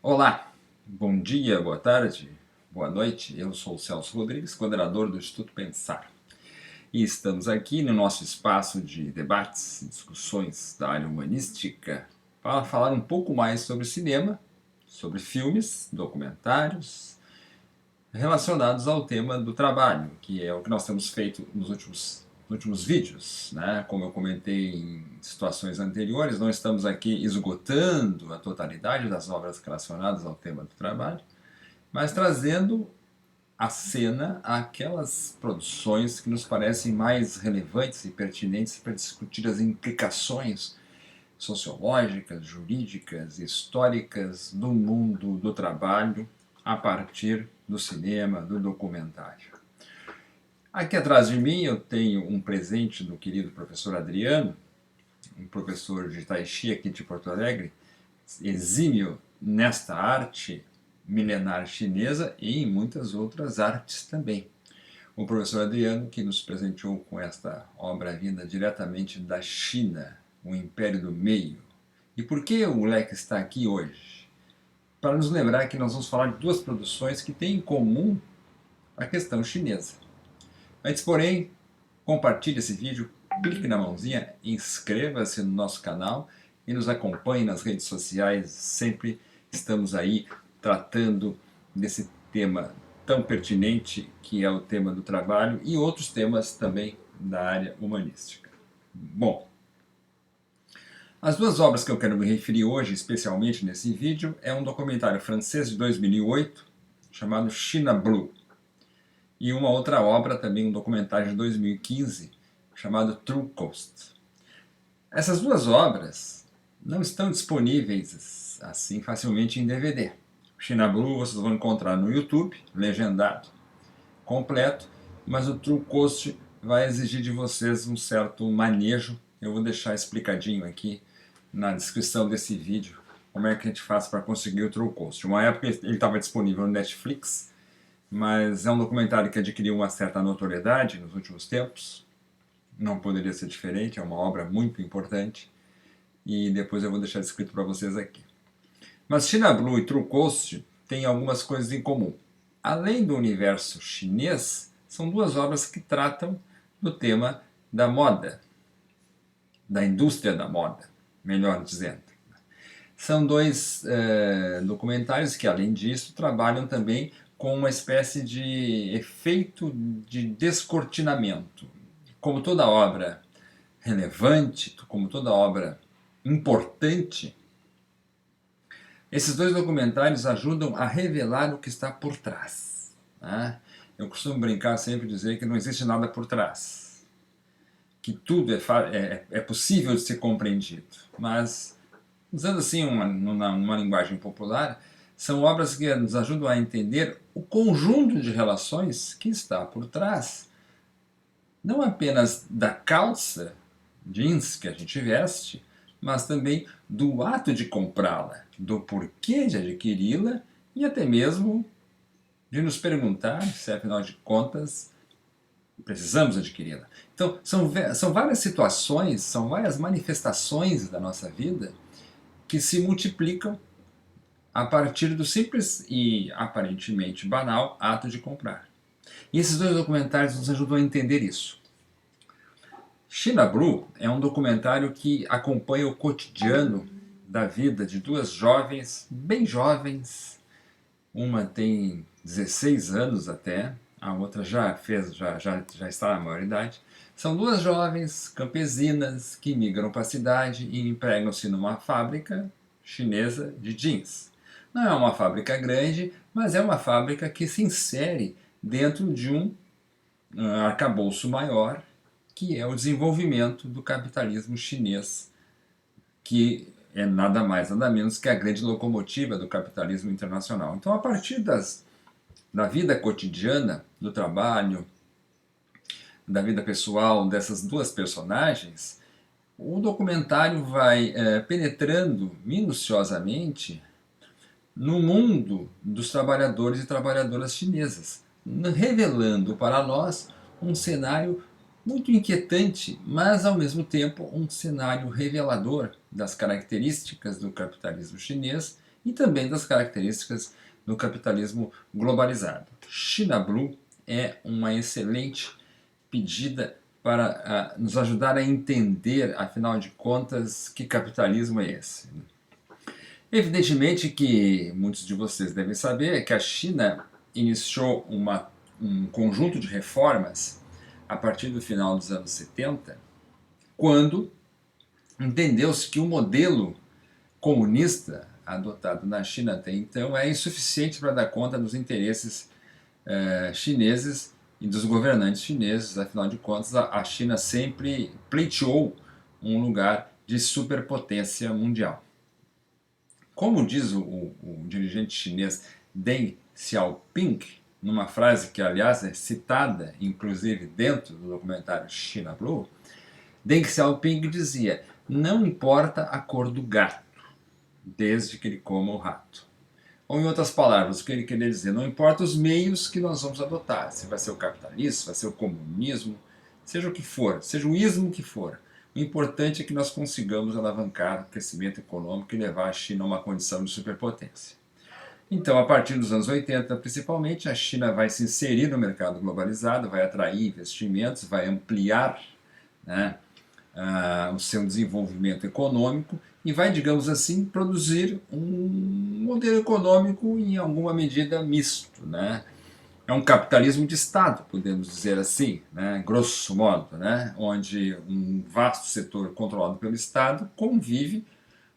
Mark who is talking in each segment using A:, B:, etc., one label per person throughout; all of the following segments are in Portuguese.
A: Olá, bom dia, boa tarde, boa noite. Eu sou o Celso Rodrigues, coordenador do Instituto Pensar. E estamos aqui no nosso espaço de debates e discussões da área humanística para falar um pouco mais sobre cinema, sobre filmes, documentários, relacionados ao tema do trabalho, que é o que nós temos feito nos últimos vídeos, né? Como eu comentei em situações anteriores, não estamos aqui esgotando a totalidade das obras relacionadas ao tema do trabalho, mas trazendo à cena aquelas produções que nos parecem mais relevantes e pertinentes para discutir as implicações sociológicas, jurídicas e históricas do mundo do trabalho a partir do cinema, do documentário. Aqui atrás de mim eu tenho um presente do querido professor Adriano, um professor de Tai Chi aqui de Porto Alegre, exímio nesta arte milenar chinesa e em muitas outras artes também. O professor Adriano, que nos presenteou com esta obra vinda diretamente da China, o Império do Meio. E por que o Leque está aqui hoje? Para nos lembrar que nós vamos falar de duas produções que têm em comum a questão chinesa. Antes, porém, compartilhe esse vídeo, clique na mãozinha, inscreva-se no nosso canal e nos acompanhe nas redes sociais. Sempre estamos aí tratando desse tema tão pertinente que é o tema do trabalho e outros temas também da área humanística. Bom, as duas obras que eu quero me referir hoje, especialmente nesse vídeo, é um documentário francês de 2008 chamado China Blue e uma outra obra, também um documentário de 2015 chamado True Cost. Essas duas obras não estão disponíveis assim facilmente em DVD. China Blue vocês vão encontrar no YouTube, legendado, completo, mas o True Cost vai exigir de vocês um certo manejo. Eu vou deixar explicadinho aqui na descrição desse vídeo como é que a gente faz para conseguir o True Cost. Uma época ele estava disponível no Netflix, mas é um documentário que adquiriu uma certa notoriedade nos últimos tempos. Não poderia ser diferente, é uma obra muito importante e depois eu vou deixar escrito para vocês aqui. Mas China Blue e True Cost têm algumas coisas em comum. Além do universo chinês, são duas obras que tratam do tema da moda, da indústria da moda, melhor dizendo. São dois documentários que, além disso, trabalham também com uma espécie de efeito de descortinamento. Como toda obra relevante, como toda obra importante, esses dois documentários ajudam a revelar o que está por trás, né? Eu costumo brincar sempre dizer que não existe nada por trás, que tudo é possível de ser compreendido, mas, usando assim numa linguagem popular, são obras que nos ajudam a entender o conjunto de relações que está por trás, não apenas da calça jeans que a gente veste, mas também do ato de comprá-la, do porquê de adquiri-la e até mesmo de nos perguntar se, afinal de contas, precisamos adquiri-la. Então, são várias situações, são várias manifestações da nossa vida que se multiplicam a partir do simples e aparentemente banal ato de comprar. E esses dois documentários nos ajudam a entender isso. China Blue é um documentário que acompanha o cotidiano da vida de duas jovens, bem jovens. Uma tem 16 anos até, a outra já está na maioridade. São duas jovens campesinas que migram para a cidade e empregam-se numa fábrica chinesa de jeans. Não é uma fábrica grande, mas é uma fábrica que se insere dentro de um arcabouço maior, que é o desenvolvimento do capitalismo chinês, que é nada mais, nada menos que a grande locomotiva do capitalismo internacional. Então, a partir da vida cotidiana, do trabalho, da vida pessoal dessas duas personagens, o documentário vai penetrando minuciosamente no mundo dos trabalhadores e trabalhadoras chinesas, revelando para nós um cenário muito inquietante, mas ao mesmo tempo um cenário revelador das características do capitalismo chinês e também das características do capitalismo globalizado. China Blue é uma excelente pedida para nos ajudar a entender, afinal de contas, que capitalismo é esse. Evidentemente que muitos de vocês devem saber que a China iniciou um conjunto de reformas a partir do final dos anos 70, quando entendeu-se que o modelo comunista adotado na China até então é insuficiente para dar conta dos interesses chineses e dos governantes chineses. Afinal de contas, a China sempre pleiteou um lugar de superpotência mundial. Como diz o dirigente chinês Deng Xiaoping, numa frase que, aliás, é citada, inclusive, dentro do documentário China Blue, Deng Xiaoping dizia: não importa a cor do gato, desde que ele coma o rato. Ou, em outras palavras, o que ele queria dizer, não importa os meios que nós vamos adotar, se vai ser o capitalismo, se vai ser o comunismo, seja o que for, seja o ismo que for. O importante é que nós consigamos alavancar o crescimento econômico e levar a China a uma condição de superpotência. Então, a partir dos anos 80, principalmente, a China vai se inserir no mercado globalizado, vai atrair investimentos, vai ampliar, né, o seu desenvolvimento econômico e vai, digamos assim, produzir um modelo econômico em alguma medida misto, né? É um capitalismo de Estado, podemos dizer assim, né? Grosso modo, né? Onde um vasto setor controlado pelo Estado convive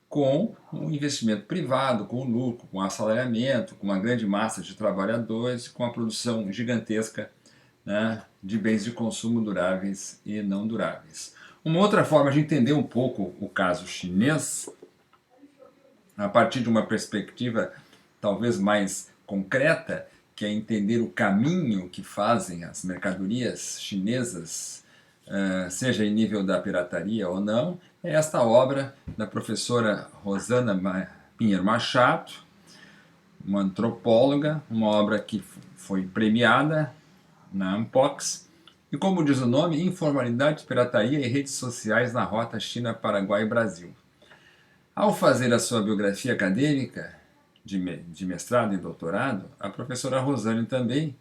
A: com o investimento privado, com o lucro, com o assalariamento, com uma grande massa de trabalhadores, com a produção gigantesca, né, de bens de consumo duráveis e não duráveis. Uma outra forma de entender um pouco o caso chinês, a partir de uma perspectiva talvez mais concreta, que é entender o caminho que fazem as mercadorias chinesas, seja em nível da pirataria ou não, é esta obra da professora Rosana Pinheiro Machado, uma antropóloga, uma obra que foi premiada na Ampox, e como diz o nome, Informalidade, Pirataria e Redes Sociais na Rota China, Paraguai e Brasil. Ao fazer a sua biografia acadêmica de mestrado e doutorado, a professora Rosane também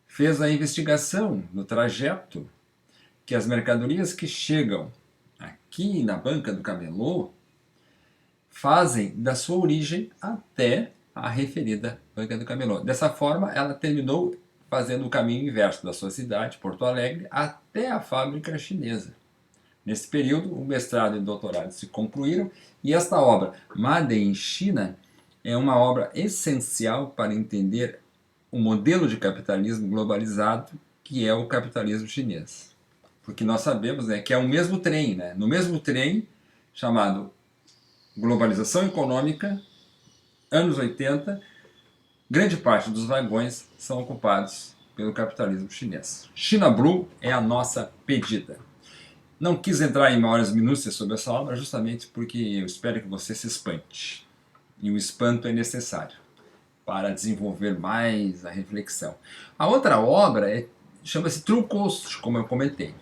A: fez a investigação do trajeto que as mercadorias que chegam aqui na banca do camelô fazem da sua origem até a referida banca do camelô. Dessa forma, ela terminou fazendo o caminho inverso da sua cidade, Porto Alegre, até a fábrica chinesa. Nesse período, o mestrado e o doutorado se concluíram e esta obra, Made in China, é uma obra essencial para entender o modelo de capitalismo globalizado que é o capitalismo chinês. Porque nós sabemos, né, que é o mesmo trem, né? No mesmo trem chamado globalização econômica, anos 80, grande parte dos vagões são ocupados pelo capitalismo chinês. China Blue é a nossa pedida. Não quis entrar em maiores minúcias sobre essa obra justamente porque eu espero que você se espante. E o espanto é necessário para desenvolver mais a reflexão. A outra obra chama-se True Cost, como eu comentei.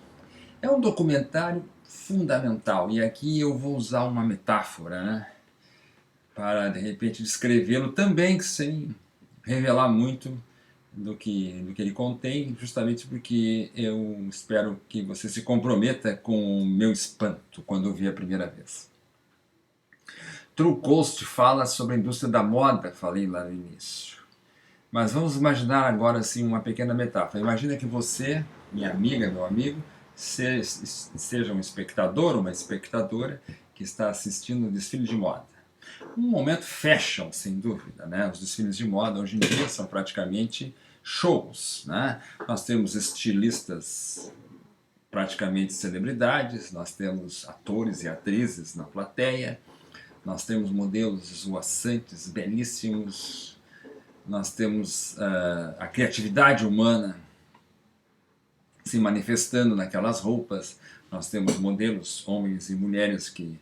A: É um documentário fundamental, e aqui eu vou usar uma metáfora, né, para de repente descrevê-lo também sem revelar muito do que ele contém, justamente porque eu espero que você se comprometa com o meu espanto quando ouvir a primeira vez. True Cost fala sobre a indústria da moda, falei lá no início. Mas vamos imaginar agora assim uma pequena metáfora. Imagina que você, minha amiga, meu amigo, seja um espectador ou uma espectadora que está assistindo um desfile de moda. Um momento fashion, sem dúvida, né? Os desfiles de moda hoje em dia são praticamente shows, né? Nós temos estilistas praticamente celebridades, nós temos atores e atrizes na plateia, nós temos modelos esvoaçantes, belíssimos, nós temos a criatividade humana se manifestando naquelas roupas, nós temos modelos, homens e mulheres, que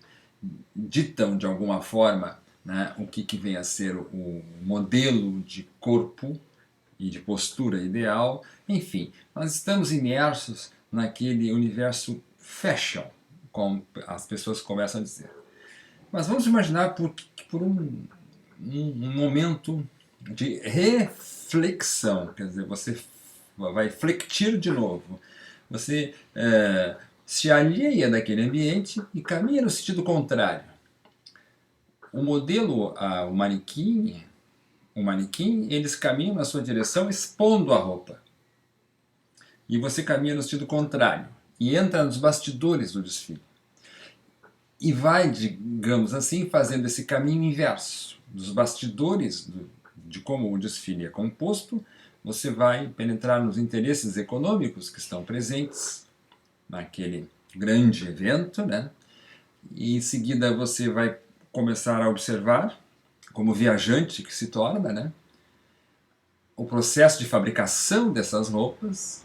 A: ditam de alguma forma, né, o que vem a ser o modelo de corpo e de postura ideal. Enfim, nós estamos imersos naquele universo fashion, como as pessoas começam a dizer. Mas vamos imaginar por um momento de reflexão, quer dizer, você vai flexir de novo. Você se alheia daquele ambiente e caminha no sentido contrário. O modelo, o manequim, eles caminham na sua direção expondo a roupa. E você caminha no sentido contrário e entra nos bastidores do desfile. E vai, digamos assim, fazendo esse caminho inverso. Dos bastidores de como o desfile é composto, você vai penetrar nos interesses econômicos que estão presentes naquele grande evento, né? E em seguida você vai começar a observar, como viajante que se torna, né? O processo de fabricação dessas roupas.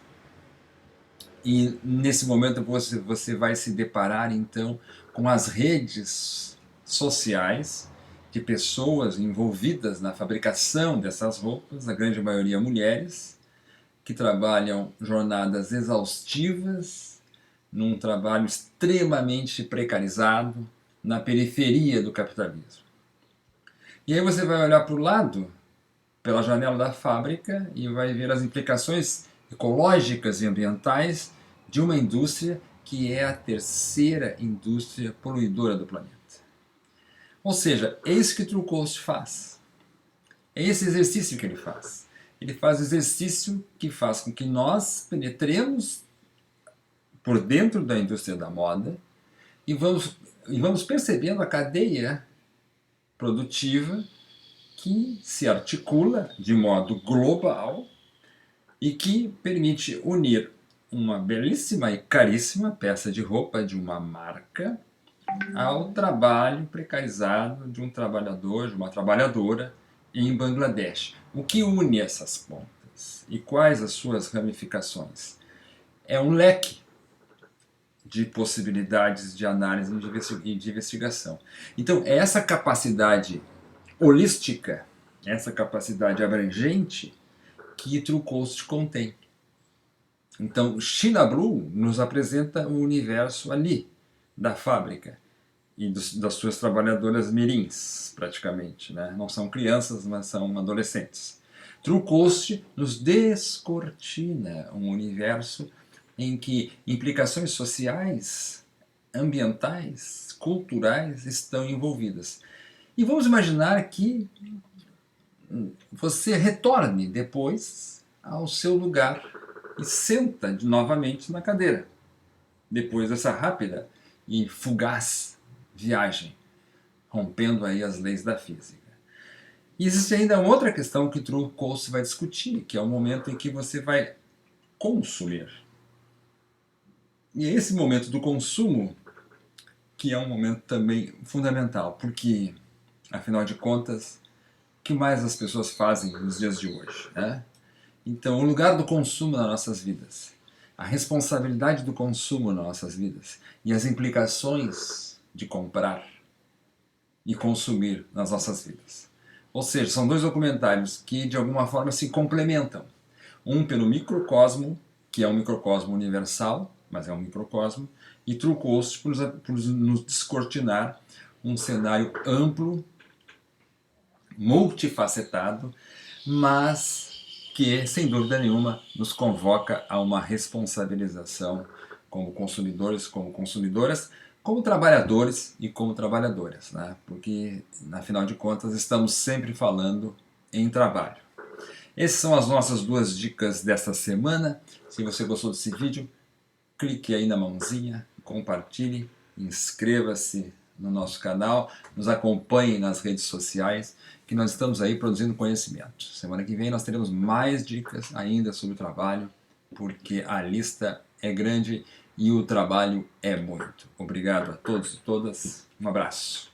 A: E nesse momento você vai se deparar então com as redes sociais de pessoas envolvidas na fabricação dessas roupas, a grande maioria mulheres, que trabalham jornadas exaustivas, num trabalho extremamente precarizado, na periferia do capitalismo. E aí você vai olhar para o lado, pela janela da fábrica, e vai ver as implicações ecológicas e ambientais de uma indústria que é a terceira indústria poluidora do planeta. Ou seja, é isso que True Cost faz. É esse exercício que ele faz. Ele faz o exercício que faz com que nós penetremos por dentro da indústria da moda e vamos percebendo a cadeia produtiva que se articula de modo global e que permite unir uma belíssima e caríssima peça de roupa de uma marca ao trabalho precarizado de um trabalhador, de uma trabalhadora em Bangladesh. O que une essas pontas e quais as suas ramificações? É um leque de possibilidades de análise e de investigação. Então, essa capacidade holística, essa capacidade abrangente que True Cost contém. Então, China Blue nos apresenta o universo ali, da fábrica e das suas trabalhadoras mirins, praticamente, né? Não são crianças, mas são adolescentes. True Cost nos descortina um universo em que implicações sociais, ambientais, culturais estão envolvidas. E vamos imaginar que você retorne depois ao seu lugar e senta novamente na cadeira, depois dessa rápida e fugaz viagem, rompendo aí as leis da física. E existe ainda outra questão que True Cost vai discutir, que é o momento em que você vai consumir. E é esse momento do consumo que é um momento também fundamental, porque, afinal de contas, o que mais as pessoas fazem nos dias de hoje, né? Então, o lugar do consumo nas nossas vidas, a responsabilidade do consumo nas nossas vidas e as implicações de comprar e consumir nas nossas vidas. Ou seja, são dois documentários que de alguma forma se complementam. Um pelo microcosmo, que é um microcosmo universal, mas é um microcosmo, e True Cost por nos descortinar um cenário amplo, multifacetado, mas que, sem dúvida nenhuma, nos convoca a uma responsabilização como consumidores, como consumidoras, como trabalhadores e como trabalhadoras, né? Porque, afinal de contas, estamos sempre falando em trabalho. Essas são as nossas duas dicas desta semana. Se você gostou desse vídeo, clique aí na mãozinha, compartilhe, inscreva-se no nosso canal, nos acompanhe nas redes sociais, que nós estamos aí produzindo conhecimento. Semana que vem nós teremos mais dicas ainda sobre o trabalho, porque a lista é grande e o trabalho é muito. Obrigado a todos e todas, um abraço.